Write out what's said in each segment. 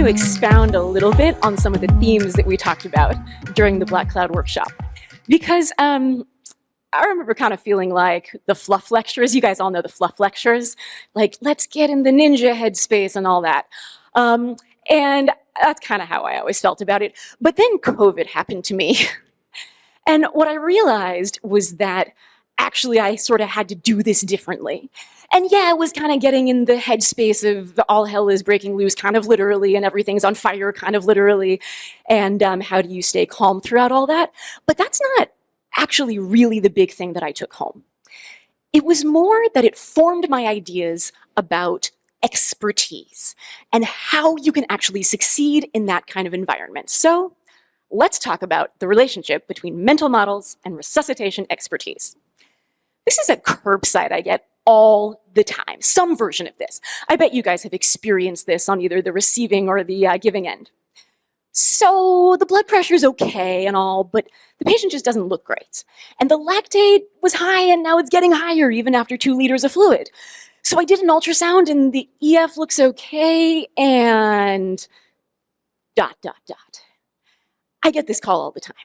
to expound a little bit on some of the themes that we talked about during the Black Cloud workshop. Because I remember kind of feeling like the fluff lectures, you guys all know the fluff lectures, like let's get in the ninja headspace and all that. And that's kind of how I always felt about it. But then COVID happened to me. And what I realized was that actually I sort of had to do this differently. And yeah, I was kind of getting in the headspace of all hell is breaking loose kind of literally and everything's on fire kind of literally. And how do you stay calm throughout all that? But that's not actually really the big thing that I took home. It was more that it formed my ideas about expertise and how you can actually succeed in that kind of environment. So let's talk about the relationship between mental models and resuscitation expertise. This is a curbside I get all the time, some version of this. I bet you guys have experienced this on either the receiving or the giving end. So the blood pressure is okay and all, but the patient just doesn't look great. And the lactate was high and now it's getting higher even after 2 liters of fluid. So I did an ultrasound and the EF looks okay and ... I get this call all the time.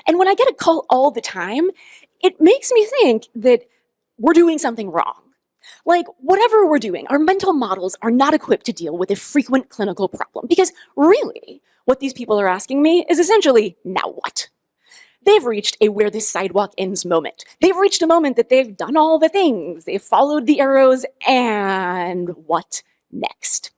And when I get a call all the time, it makes me think that we're doing something wrong. Like, whatever we're doing, our mental models are not equipped to deal with a frequent clinical problem. Because really, what these people are asking me is essentially, now what? They've reached a where this sidewalk ends moment. They've reached a moment that they've done all the things. They've followed the arrows, and what next?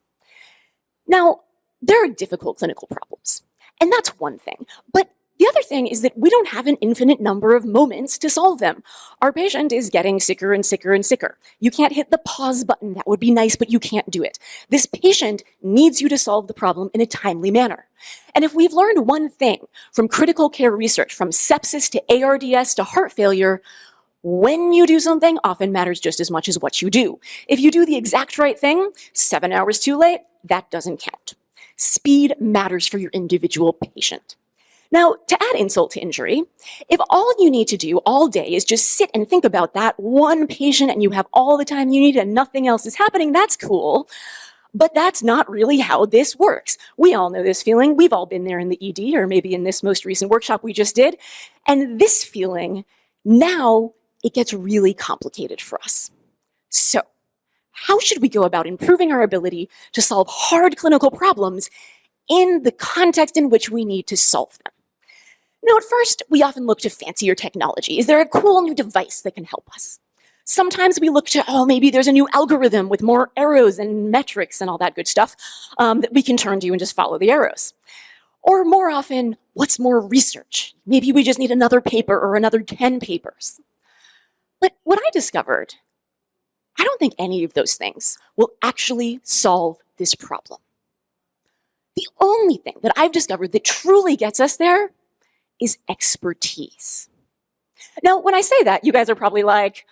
Now, there are difficult clinical problems. And that's one thing. But the other thing is that we don't have an infinite number of moments to solve them. Our patient is getting sicker and sicker and sicker. You can't hit the pause button. That would be nice, but you can't do it. This patient needs you to solve the problem in a timely manner. And if we've learned one thing from critical care research, from sepsis to ARDS to heart failure, when you do something often matters just as much as what you do. If you do the exact right thing, 7 hours too late, that doesn't count. Speed matters for your individual patient. Now, to add insult to injury, if all you need to do all day is just sit and think about that one patient and you have all the time you need and nothing else is happening, that's cool. But that's not really how this works. We all know this feeling. We've all been there in the ED or maybe in this most recent workshop we just did. And this feeling, now it gets really complicated for us. So, how should we go about improving our ability to solve hard clinical problems in the context in which we need to solve them? Now, at first, we often look to fancier technology. Is there a cool new device that can help us? Sometimes we look to, oh, maybe there's a new algorithm with more arrows and metrics and all that good stuff that we can turn to and just follow the arrows. Or more often, what's more research? Maybe we just need another paper or another 10 papers. But what I discovered, I don't think any of those things will actually solve this problem. The only thing that I've discovered that truly gets us there is expertise. Now, when I say that, you guys are probably like,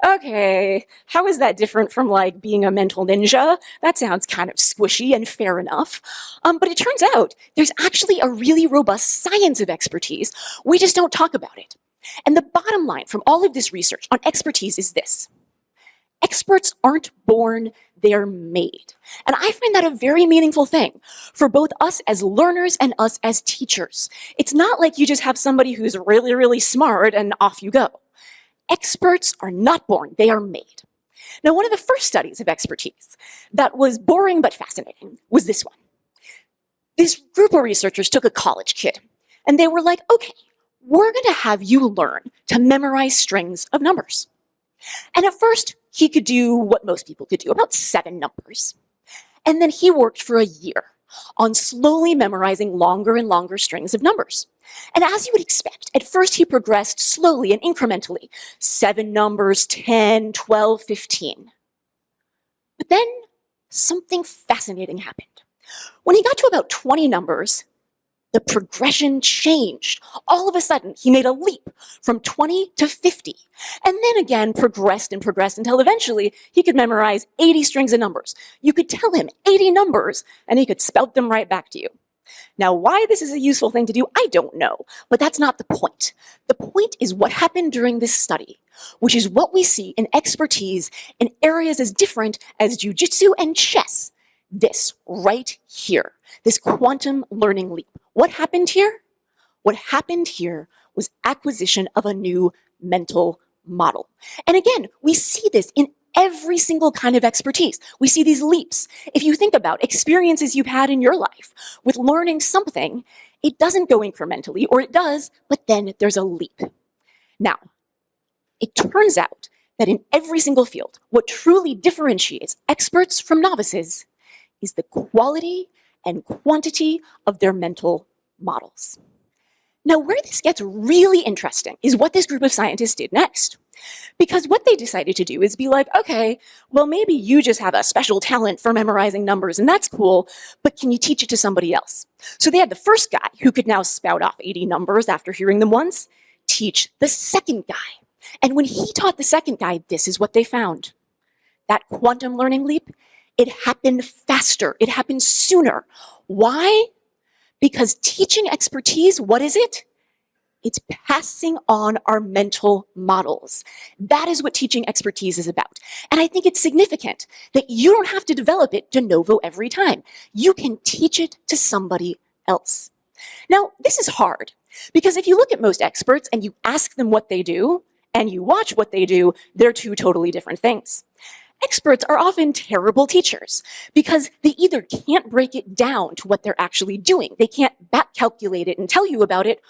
okay, how is that different from like being a mental ninja? That sounds kind of squishy and fair enough. But it turns out there's actually a really robust science of expertise. We just don't talk about it. And the bottom line from all of this research on expertise is this. Experts aren't born, they're made. And I find that a very meaningful thing for both us as learners and us as teachers. It's not like you just have somebody who's really, really smart and off you go. Experts are not born, they are made. Now, one of the first studies of expertise that was boring but fascinating was this one. This group of researchers took a college kid and they were like, okay, we're gonna have you learn to memorize strings of numbers. And at first, he could do what most people could do, about 7 numbers. And then he worked for a year on slowly memorizing longer and longer strings of numbers. And as you would expect, at first he progressed slowly and incrementally, 7 numbers, 10, 12, 15. But then something fascinating happened. When he got to about 20 numbers, the progression changed. All of a sudden, he made a leap from 20 to 50, and then again progressed and progressed until eventually he could memorize 80 strings of numbers. You could tell him 80 numbers, and he could spout them right back to you. Now, why this is a useful thing to do, I don't know, but that's not the point. The point is what happened during this study, which is what we see in expertise in areas as different as jujitsu and chess. This right here, this quantum learning leap. What happened here? What happened here was acquisition of a new mental model. And again, we see this in every single kind of expertise. We see these leaps. If you think about experiences you've had in your life with learning something, it doesn't go incrementally, or it does, but then there's a leap. Now, it turns out that in every single field, what truly differentiates experts from novices is the quality and quantity of their mental models. Now, where this gets really interesting is what this group of scientists did next. Because what they decided to do is be like, okay, well, maybe you just have a special talent for memorizing numbers, and that's cool, but can you teach it to somebody else? So they had the first guy, who could now spout off 80 numbers after hearing them once, teach the second guy. And when he taught the second guy, this is what they found. That quantum learning leap, it happened faster. It happened sooner. Why? Because teaching expertise, what is it? It's passing on our mental models. That is what teaching expertise is about. And I think it's significant that you don't have to develop it de novo every time. You can teach it to somebody else. Now, this is hard because if you look at most experts and you ask them what they do and you watch what they do, they're two totally different things. Experts are often terrible teachers because they either can't break it down to what they're actually doing. They can't back calculate it and tell you about it,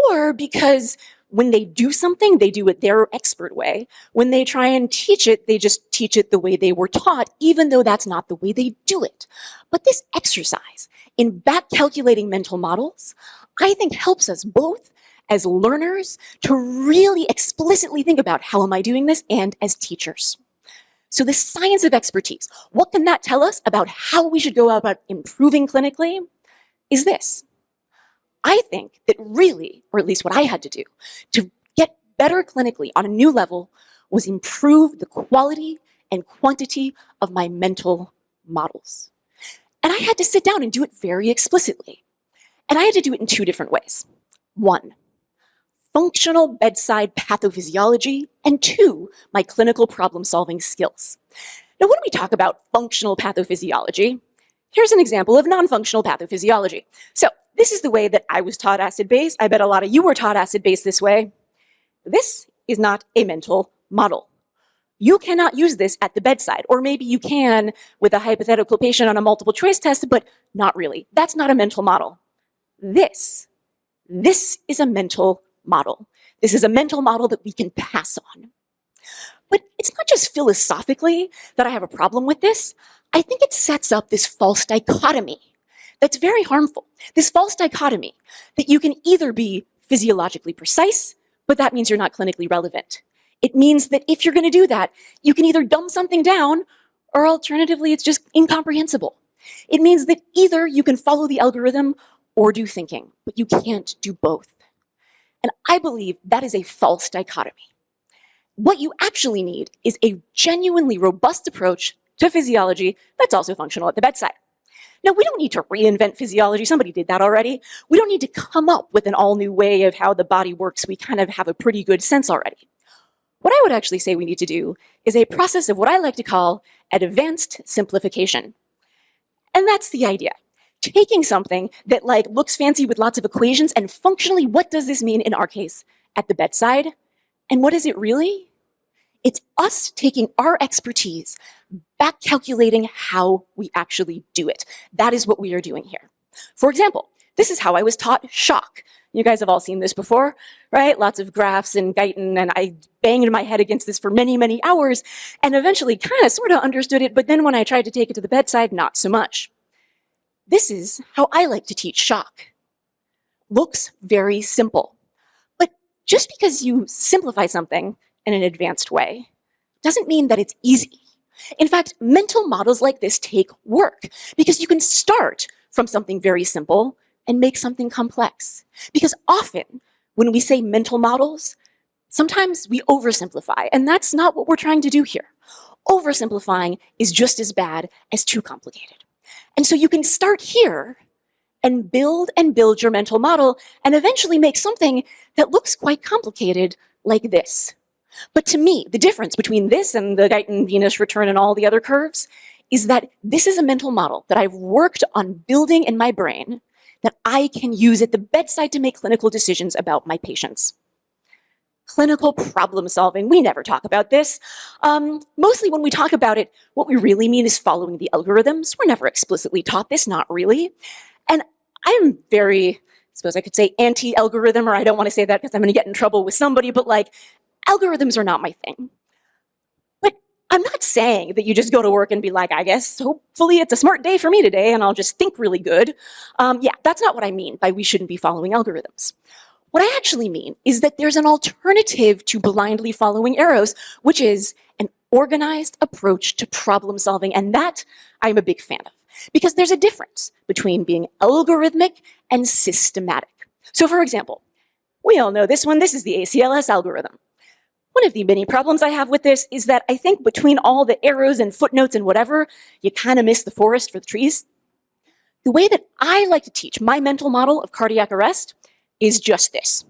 or because when they do something, they do it their expert way. When they try and teach it, they just teach it the way they were taught, even though that's not the way they do it. But this exercise in back calculating mental models, I think helps us both as learners to really explicitly think about how am I doing this, and as teachers. So the science of expertise, what can that tell us about how we should go about improving clinically, is this. I think that really, or at least what I had to do, to get better clinically on a new level was improve the quality and quantity of my mental models. And I had to sit down and do it very explicitly. And I had to do it in two different ways. One, functional bedside pathophysiology, and two, my clinical problem-solving skills. Now, when we talk about functional pathophysiology, here's an example of non-functional pathophysiology. So this is the way that I was taught acid-base. I bet a lot of you were taught acid-base this way. This is not a mental model. You cannot use this at the bedside, or maybe you can with a hypothetical patient on a multiple choice test, but not really. That's not a mental model. This is a mental model. This is a mental model that we can pass on. But it's not just philosophically that I have a problem with this. I think it sets up this false dichotomy that's very harmful. This false dichotomy that you can either be physiologically precise, but that means you're not clinically relevant. It means that if you're going to do that, you can either dumb something down, or alternatively, it's just incomprehensible. It means that either you can follow the algorithm or do thinking, but you can't do both. And I believe that is a false dichotomy. What you actually need is a genuinely robust approach to physiology that's also functional at the bedside. Now, we don't need to reinvent physiology. Somebody did that already. We don't need to come up with an all-new way of how the body works. We kind of have a pretty good sense already. What I would actually say we need to do is a process of what I like to call advanced simplification. And that's the idea. Taking something that looks fancy with lots of equations, and functionally, what does this mean in our case at the bedside? And what is it really? It's us taking our expertise, back calculating how we actually do it. That is what we are doing here. For example, this is how I was taught shock. You guys have all seen this before, right? Lots of graphs and Guyton, and I banged my head against this for many, many hours, and eventually kind of sort of understood it, but then when I tried to take it to the bedside, not so much. This is how I like to teach shock. Looks very simple. But just because you simplify something in an advanced way doesn't mean that it's easy. In fact, mental models like this take work because you can start from something very simple and make something complex. Because often when we say mental models, sometimes we oversimplify, and that's not what we're trying to do here. Oversimplifying is just as bad as too complicated. And so you can start here and build your mental model and eventually make something that looks quite complicated like this. But to me, the difference between this and the Guyton Venus return and all the other curves is that this is a mental model that I've worked on building in my brain that I can use at the bedside to make clinical decisions about my patients. Clinical problem solving, we never talk about this. Mostly when we talk about it, what we really mean is following the algorithms. We're never explicitly taught this, not really. And I'm very, I suppose I could say anti-algorithm, or I don't want to say that because I'm going to get in trouble with somebody, but like, algorithms are not my thing. But I'm not saying that you just go to work and be like, I guess, hopefully it's a smart day for me today and I'll just think really good. Yeah, that's not what I mean by we shouldn't be following algorithms. What I actually mean is that there's an alternative to blindly following arrows, which is an organized approach to problem solving, and that I'm a big fan of. Because there's a difference between being algorithmic and systematic. So for example, we all know this one, this is the ACLS algorithm. One of the many problems I have with this is that I think between all the arrows and footnotes and whatever, you kind of miss the forest for the trees. The way that I like to teach my mental model of cardiac arrest is just this.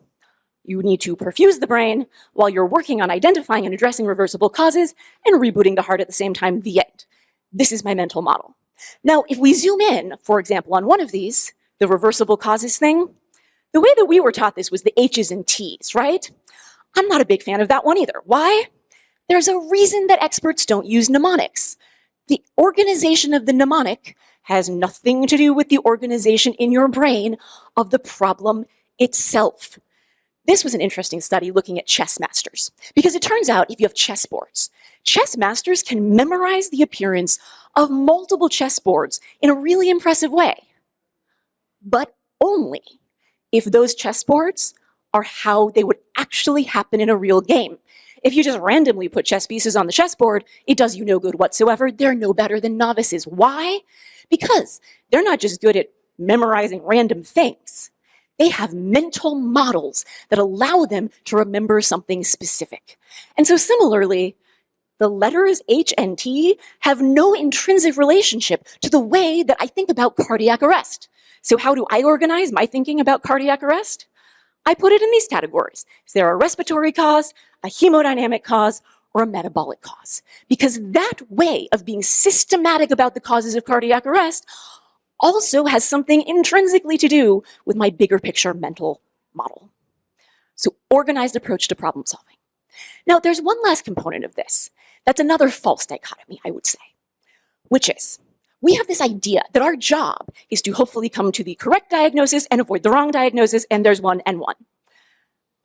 You need to perfuse the brain while you're working on identifying and addressing reversible causes and rebooting the heart at the same time, the end. This is my mental model. Now, if we zoom in, for example, on one of these, the reversible causes thing, the way that we were taught this was the H's and T's, right? I'm not a big fan of that one either. Why? There's a reason that experts don't use mnemonics. The organization of the mnemonic has nothing to do with the organization in your brain of the problem itself. This was an interesting study looking at chess masters, because it turns out if you have chessboards, chess masters can memorize the appearance of multiple chessboards in a really impressive way, but only if those chessboards are how they would actually happen in a real game. If you just randomly put chess pieces on the chessboard, it does you no good whatsoever. They're no better than novices. Why? Because they're not just good at memorizing random things. They have mental models that allow them to remember something specific. And so similarly, the letters H and T have no intrinsic relationship to the way that I think about cardiac arrest. So how do I organize my thinking about cardiac arrest? I put it in these categories. Is there a respiratory cause, a hemodynamic cause, or a metabolic cause? Because that way of being systematic about the causes of cardiac arrest also has something intrinsically to do with my bigger picture mental model. So organized approach to problem solving. Now, there's one last component of this. That's another false dichotomy, I would say, which is we have this idea that our job is to hopefully come to the correct diagnosis and avoid the wrong diagnosis, and there's one and one.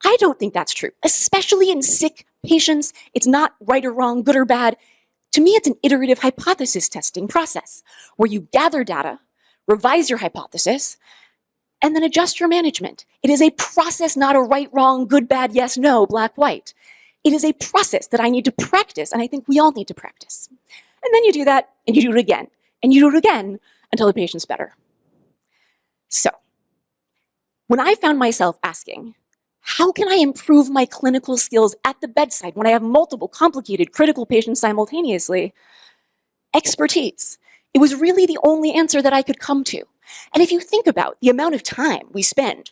I don't think that's true, especially in sick patients. It's not right or wrong, good or bad. To me, it's an iterative hypothesis testing process where you gather data, revise your hypothesis, and then adjust your management. It is a process, not a right, wrong, good, bad, yes, no, black, white. It is a process that I need to practice, and I think we all need to practice. And then you do that, and you do it again, and you do it again until the patient's better. So, when I found myself asking, how can I improve my clinical skills at the bedside when I have multiple complicated critical patients simultaneously? Expertise. It was really the only answer that I could come to. And if you think about the amount of time we spend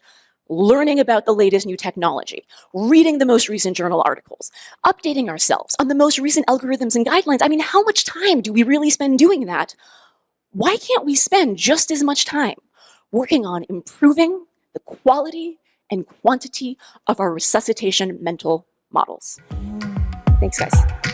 learning about the latest new technology, reading the most recent journal articles, updating ourselves on the most recent algorithms and guidelines, I mean, how much time do we really spend doing that? Why can't we spend just as much time working on improving the quality and quantity of our resuscitation mental models? Thanks, guys.